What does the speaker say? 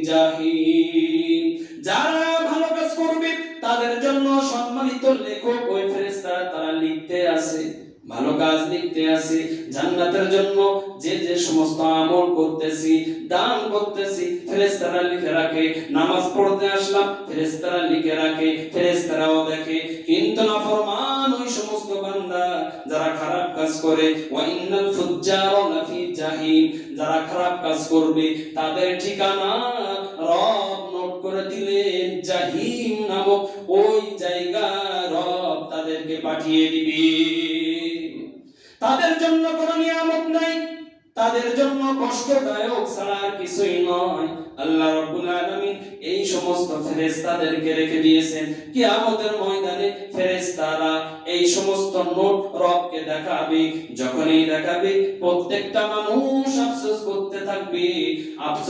জাহিম। যারা ভালো কাজ করবে তাদের জন্য সম্মানিত লেখক ওই ফেরেশতারা তারা লিখতে আছে, ভালো কাজ লিখতে আছে জান্নাতের জন্য। যে যে সমস্ত আমল করতেছি, দান করতেছি, ফেরেশতারা লিখে রাখে। নামাজ পড়তে আসলাম, ফেরেশতারা লিখে রাখে, ফেরেশতারাও দেখে। কিন্তু নাফরমান ওই সমস্ত বান্দা যারা খারাপ কাজ করে, ওয়া ইন্নাল ফুজ্জারা লাফি জাহিম, যারা খারাপ কাজ করবে তাদের ঠিকানা রব নোট করে দিলেন জাহিম নামক ওই জায়গা রব তাদেরকে পাঠিয়ে দিবে। তাদের জন্য কোনো নিয়ামত নাই, তাদের জন্য কষ্টদায়ক ছাড়া আর কিছুই নয়। আল্লাহ রাব্বুল আলামিন এই সমস্ত ফেরেশতাদেরকে রেখে দিয়েছেন। কিয়ামতের ময়দানে ফেরেশতারা এই সমস্ত নোট রবকে দেখাবে। যখনই দেখাবে প্রত্যেকটা মানুষ আফসোস করতে থাকবে। আফসোস